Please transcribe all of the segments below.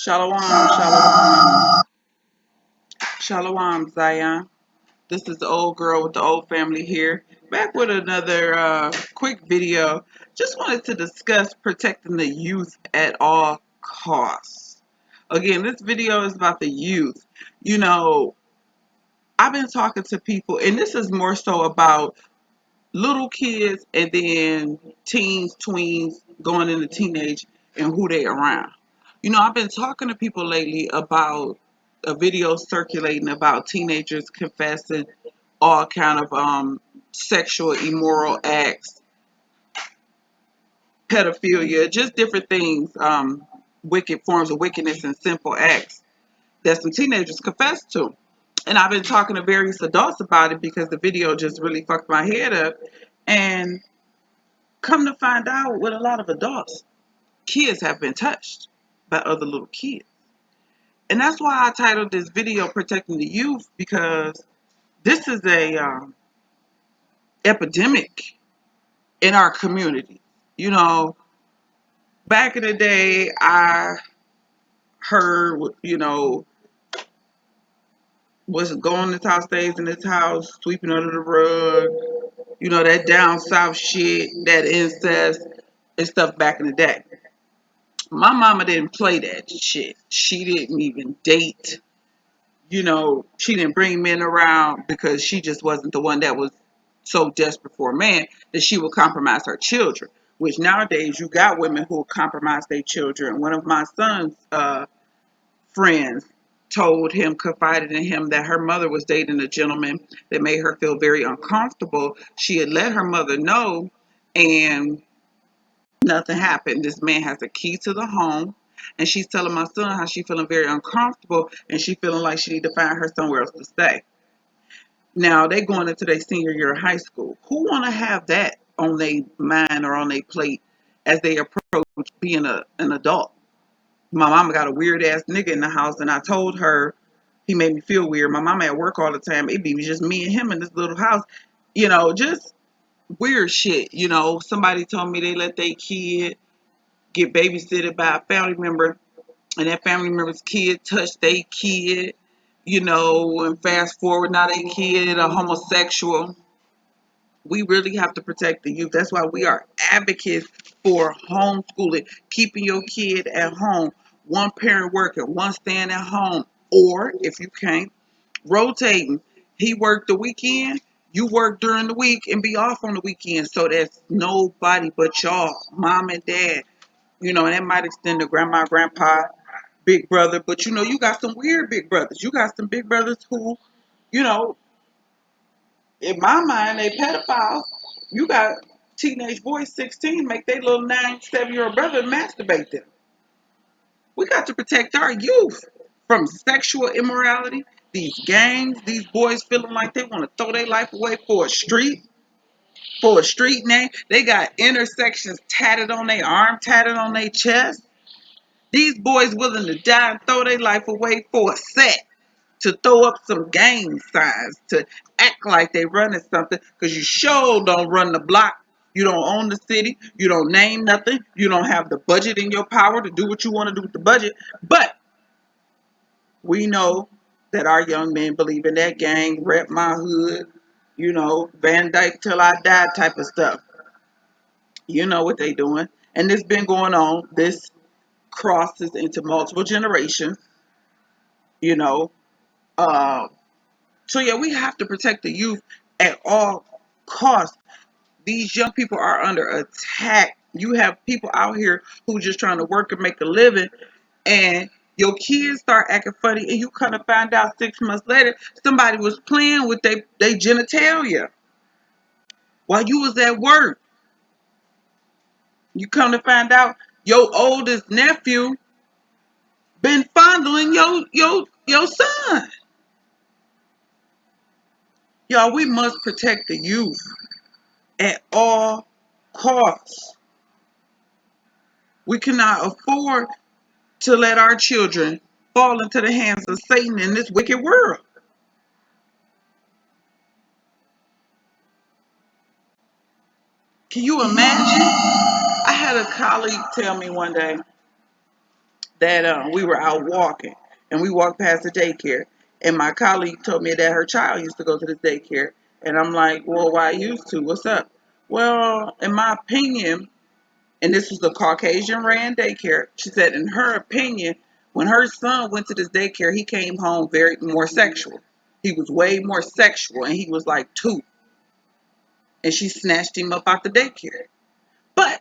Shalom, shalom, shalom, Zion. This is the old girl with the old family here, back with another quick video. Just wanted to discuss protecting the youth at all costs. Again, this video is about the youth. You know, I've been talking to people, and this is more so about little kids and then teens, tweens, going into teenage and who they around. I've been talking to people lately about a video circulating about teenagers confessing all kind of sexual immoral acts, pedophilia, just different things, wicked forms of wickedness and simple acts that some teenagers confess to. And I've been talking to various adults about it because the video just really fucked my head up. And come to find out, with a lot of adults, kids have been touched by other little kids. And that's why I titled this video Protecting the Youth, because this is a epidemic in our community. You know, back in the day, I heard, was going to this house, stays in this house, sweeping under the rug, that down south shit, that incest and stuff back in the day. My mama didn't play that shit. She didn't even date. She didn't bring men around because she just wasn't the one that was so desperate for a man that she would compromise her children. Which nowadays you got women who will compromise their children. One of my son's friends told him, confided in him, that her mother was dating a gentleman that made her feel very uncomfortable. She had let her mother know, and nothing happened. This man has a key to the home, and she's telling my son how she's feeling very uncomfortable, and she feeling like she need to find her somewhere else to stay. Now they going into their senior year of high school. Who want to have that on their mind or on their plate as they approach being an adult? My mama got a weird ass nigga in the house, and I told her he made me feel weird. My mama at work all the time. It be just me and him in this little house. Just weird shit. Somebody told me they let their kid get babysitted by a family member, and that family member's kid touched their kid, and fast forward, now they kid a homosexual. We really have to protect the youth. That's why we are advocates for homeschooling, keeping your kid at home, one parent working, one staying at home, or if you can't, rotating. He worked the weekend, you work during the week and be off on the weekend. So that's nobody but y'all, mom and dad, and that might extend to grandma, grandpa, big brother. But you got some weird big brothers. You got some big brothers who, you know, in my mind, they pedophiles. You got teenage boys, 16, make their little 9, 7-year-old brother masturbate them. We got to protect our youth from sexual immorality, these gangs, these boys feeling like they want to throw their life away for a street name. They got intersections tatted on their arm, tatted on their chest. These boys willing to die and throw their life away for a set, to throw up some gang signs, to act like they running something, because you sure don't run the block. You don't own the city. You don't name nothing. You don't have the budget in your power to do what you want to do with the budget. But we know that our young men believe in that gang, rep my hood, Van Dyke till I die type of stuff. You know what they doing. And this been going on. This crosses into multiple generations, you know. Uh, so yeah, we have to protect the youth at all costs. These young people are under attack. You have people out here who just trying to work and make a living, and your kids start acting funny, and you kind of find out 6 months later somebody was playing with they genitalia while you was at work. You come to find out your oldest nephew been fondling your son. Y'all, we must protect the youth at all costs. We cannot afford to let our children fall into the hands of Satan in this wicked world. Can you imagine? I had a colleague tell me one day that we were out walking and we walked past the daycare, and my colleague told me that her child used to go to this daycare, and I'm like, well, why used to? What's up? Well, in my opinion, and this was the Caucasian ran daycare. She said, in her opinion, when her son went to this daycare, he came home very more sexual. He was way more sexual, and he was like 2, and she snatched him up out the daycare. But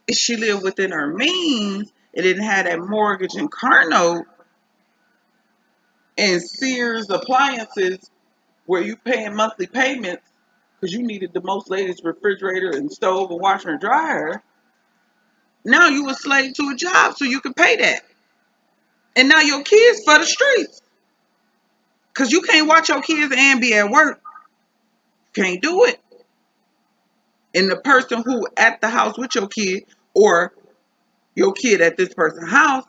if she lived within her means and didn't have that mortgage and car note and Sears appliances where you paying monthly payments because you needed the most latest refrigerator and stove and washer and dryer, now you a slave to a job so you can pay that. And now your kids for the streets. Because you can't watch your kids and be at work. Can't do it. And the person who at the house with your kid or your kid at this person's house,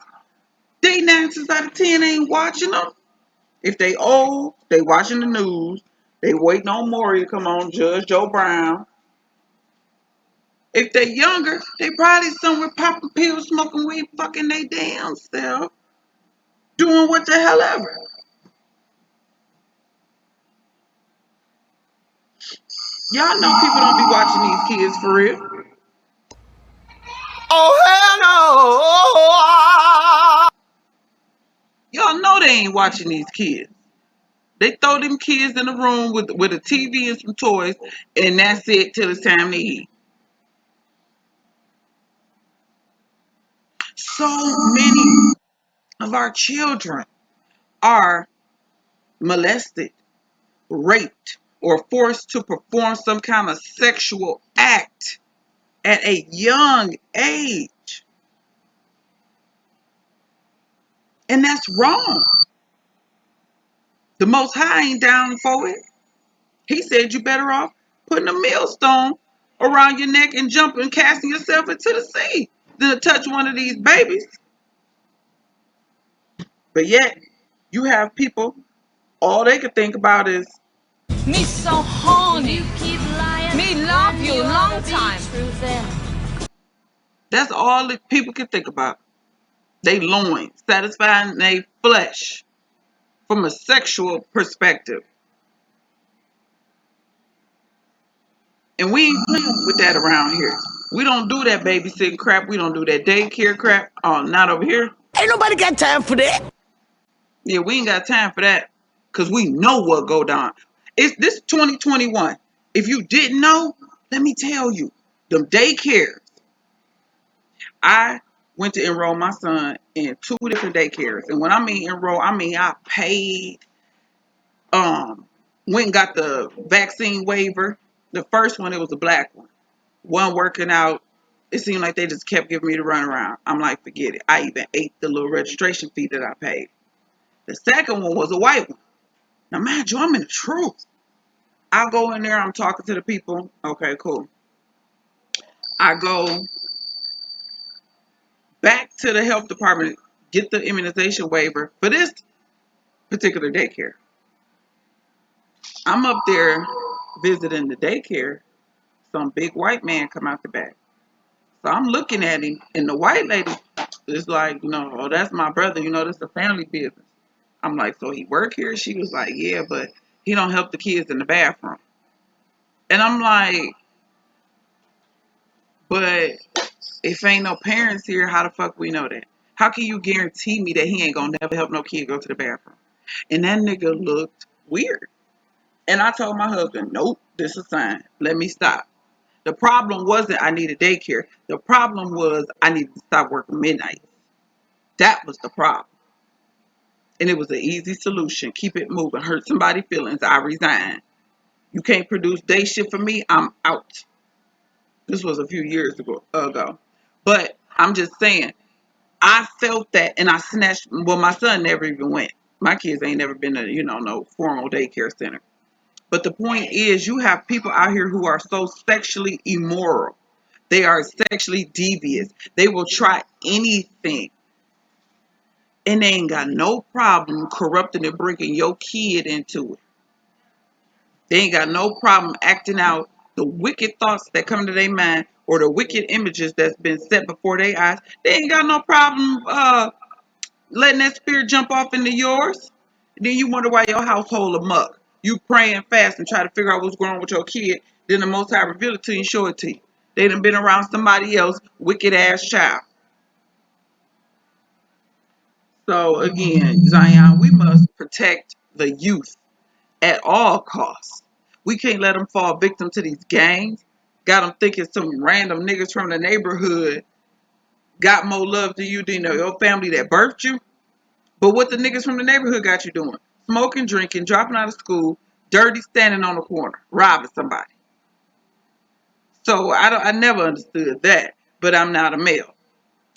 they 9 out of 10 ain't watching them. If they old, they watching the news. They waiting on Maury to come on, Judge Joe Brown. If they younger, they probably somewhere popping pills, smoking weed, fucking they damn self, doing what the hell ever. Y'all know people don't be watching these kids for real. Oh, hell no! Y'all know they ain't watching these kids. They throw them kids in a room with a TV and some toys, and that's it till it's time to eat. So many of our children are molested, raped, or forced to perform some kind of sexual act at a young age. And that's wrong. The Most High ain't down for it. He said you better off putting a millstone around your neck and jumping, casting yourself into the sea than to touch one of these babies. But yet, you have people, all they can think about is, me so horny. Me love you long time. that's all that people can think about. They loins, satisfying their flesh from a sexual perspective. And we ain't playing with that around here. We don't do that babysitting crap. We don't do that daycare crap. Oh, not over here. Ain't nobody got time for that. Yeah, we ain't got time for that because we know what go down. It's this 2021. If you didn't know, let me tell you, them daycares. I went to enroll my son in 2 different daycares, and when I mean enroll, I mean I paid. Went and got the vaccine waiver. The first one, it was a black one. One working out. It seemed like they just kept giving me the runaround. I'm like, forget it. I even ate the little registration fee that I paid. The second one was a white one. Now, mind you, I'm in the truth. I go in there, I'm talking to the people. Okay, cool. I go back to the health department, get the immunization waiver for this particular daycare. I'm up there visiting the daycare. Some big white man come out the back. So I'm looking at him, and the white lady is like, oh, that's my brother. That's a family business. I'm like, so he work here? She was like, yeah, but he don't help the kids in the bathroom. And I'm like, but if ain't no parents here, how the fuck we know that? How can you guarantee me that he ain't gonna never help no kid go to the bathroom? And that nigga looked weird. And I told my husband, nope, this is a sign. Let me stop. The problem wasn't I needed daycare. The problem was I needed to stop working midnight. That was the problem. And it was an easy solution. Keep it moving. Hurt somebody's feelings. I resign. You can't produce day shift for me. I'm out. This was a few years ago. But I'm just saying, I felt that and I snatched. Well, my son never even went. My kids ain't never been to, no formal daycare center. But the point is, you have people out here who are so sexually immoral. They are sexually devious. They will try anything. And they ain't got no problem corrupting and bringing your kid into it. They ain't got no problem acting out the wicked thoughts that come to their mind or the wicked images that's been set before their eyes. They ain't got no problem letting that spirit jump off into yours. Then you wonder why your household a muck. You praying fast and try to figure out what's going on with your kid. Then the Most High reveal it to you and show it to you. They done been around somebody else, wicked ass child. So again, Zion, we must protect the youth at all costs. We can't let them fall victim to these gangs. Got them thinking some random niggas from the neighborhood got more love to you than your family that birthed you. But what the niggas from the neighborhood got you doing? Smoking, drinking, dropping out of school, dirty, standing on the corner, robbing somebody. So I never understood that. But I'm not a male.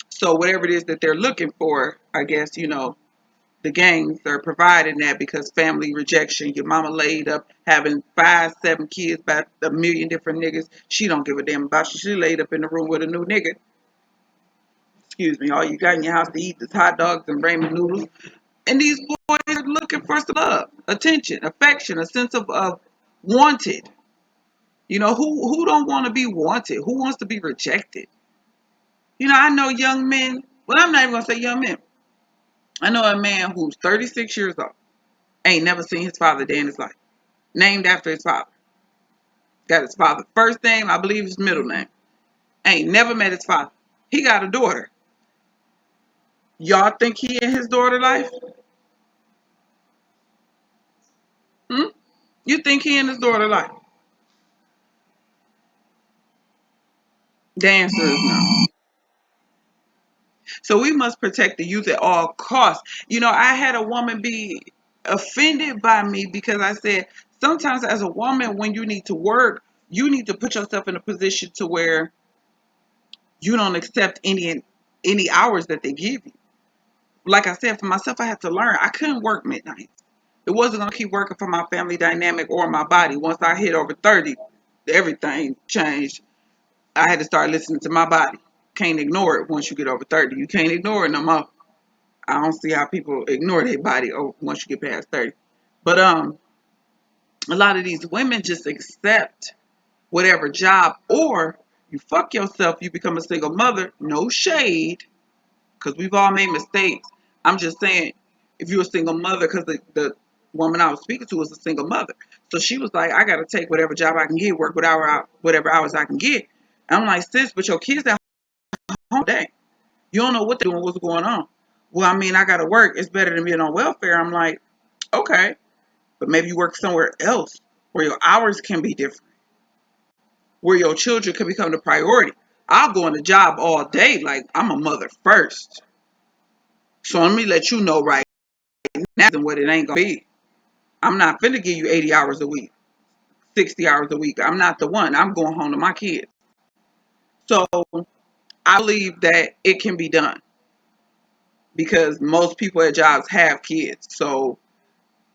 So whatever it is that they're looking for, I guess, the gangs are providing that because family rejection. Your mama laid up having 5, 7 kids by a million different niggas. She don't give a damn about you. She laid up in the room with a new nigga. Excuse me. All you got in your house to eat is hot dogs and ramen noodles. And these boys are looking for some love, attention, affection, a sense of wanted. Who don't want to be wanted? Who wants to be rejected? I know young men. Well, I'm not even gonna say young men. I know a man who's 36 years old, ain't never seen his father day in his life. Named after his father. Got his father's first name, I believe his middle name. Ain't never met his father. He got a daughter. Y'all think he in his daughter life? Hmm? You think he in his daughter life? The answer is no. So we must protect the youth at all costs. I had a woman be offended by me because I said, sometimes as a woman, when you need to work, you need to put yourself in a position to where you don't accept any hours that they give you. Like I said, for myself, I had to learn. I couldn't work midnight. It wasn't going to keep working for my family dynamic or my body. Once I hit over 30, everything changed. I had to start listening to my body. Can't ignore it once you get over 30. You can't ignore it no more. I don't see how people ignore their body once you get past 30. But a lot of these women just accept whatever job, or you fuck yourself, you become a single mother. No shade, because we've all made mistakes. I'm just saying, if you're a single mother, because the woman I was speaking to was a single mother. So she was like, I got to take whatever job I can get, work whatever hours I can get. And I'm like, sis, but your kids at home day. You don't know what they're doing, what's going on. Well, I mean, I got to work. It's better than being on welfare. I'm like, okay, but maybe you work somewhere else where your hours can be different, where your children can become the priority. I'll go on the job all day like I'm a mother first. So let me let you know right now what it ain't gonna be. I'm not finna give you 80 hours a week, 60 hours a week. I'm not the one. I'm going home to my kids. So I believe that it can be done because most people at jobs have kids. So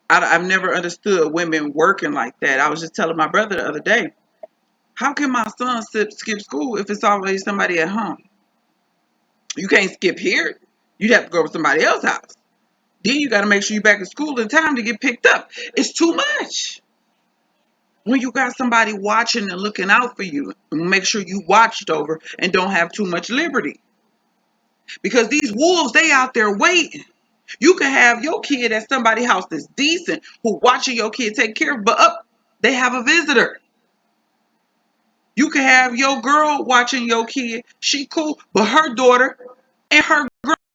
I've never understood women working like that. I was just telling my brother the other day, how can my son skip school if it's always somebody at home? You can't skip here. You'd have to go to somebody else's house. Then you got to make sure you're back at school in time to get picked up. It's too much. When you got somebody watching and looking out for you, make sure you watched over and don't have too much liberty. Because these wolves, they out there waiting. You can have your kid at somebody's house that's decent, who watching your kid take care of, but up, they have a visitor. You can have your girl watching your kid. She cool, but her daughter and her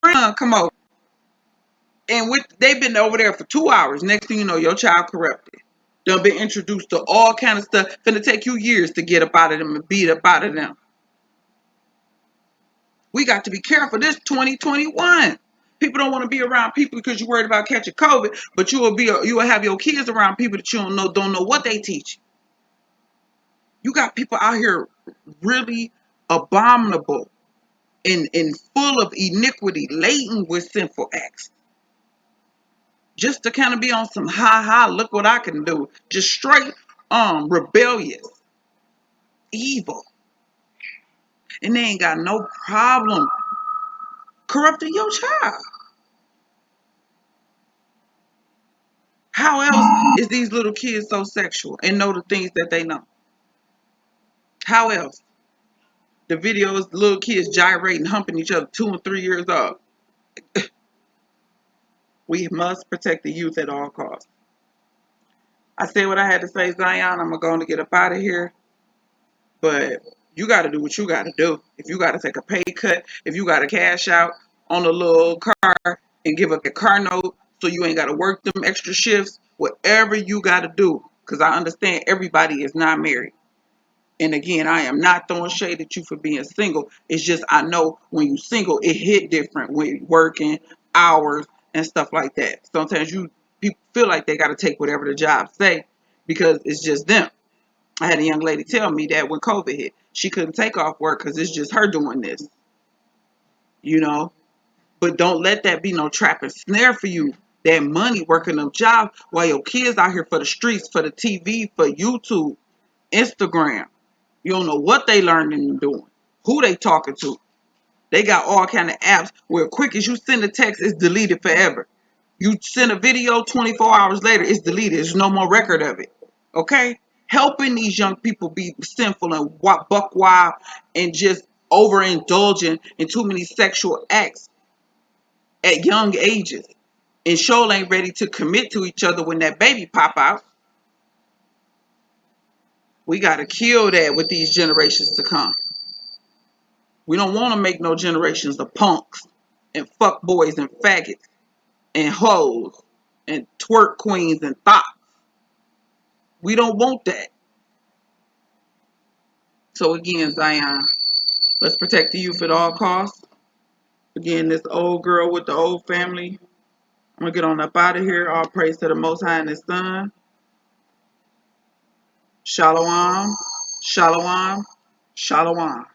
grandson come over. And they've been over there for 2 hours. Next thing you know, your child corrupted. They'll be introduced to all kind of stuff. Finna take you years to get up out of them and beat up out of them. We got to be careful. This 2021. People don't want to be around people because you're worried about catching COVID, but you will have your kids around people that you don't know what they teach. You got people out here really abominable and full of iniquity, laden with sinful acts. Just to kind of be on some look what I can do. Just straight rebellious, evil. And they ain't got no problem corrupting your child. How else is these little kids so sexual and know the things that they know? How else? The videos, little kids gyrating, humping each other, 2 and 3 years old. We must protect the youth at all costs. I said what I had to say, Zion. I'm going to get up out of here. But you got to do what you got to do. If you got to take a pay cut, if you got to cash out on a little car and give up a car note so you ain't got to work them extra shifts, whatever you got to do. Because I understand everybody is not married. And again, I am not throwing shade at you for being single. It's just I know when you single, it hit different when you working hours and stuff like that. Sometimes people feel like they got to take whatever the job say because it's just them. I had a young lady tell me that when COVID hit, she couldn't take off work because it's just her doing this, you know. But don't let that be no trap and snare for you. That money working them jobs while your kids out here for the streets, for the TV, for YouTube, Instagram. You don't know what they learning and doing, who they talking to. They got all kind of apps where quick as you send a text, it's deleted forever. You send a video 24 hours later, it's deleted. There's no more record of it. Okay? Helping these young people be sinful and buck wild and just overindulging in too many sexual acts at young ages. And sure ain't ready to commit to each other when that baby pop out. We got to kill that with these generations to come. We don't want to make no generations of punks and fuck boys and faggots and hoes and twerk queens and thots. We don't want that. So again, Zion, let's protect the youth at all costs. Again, this old girl with the old family. I'm gonna get on up out of here. All praise to the Most High and His Son. Shalom, shalom, shalom.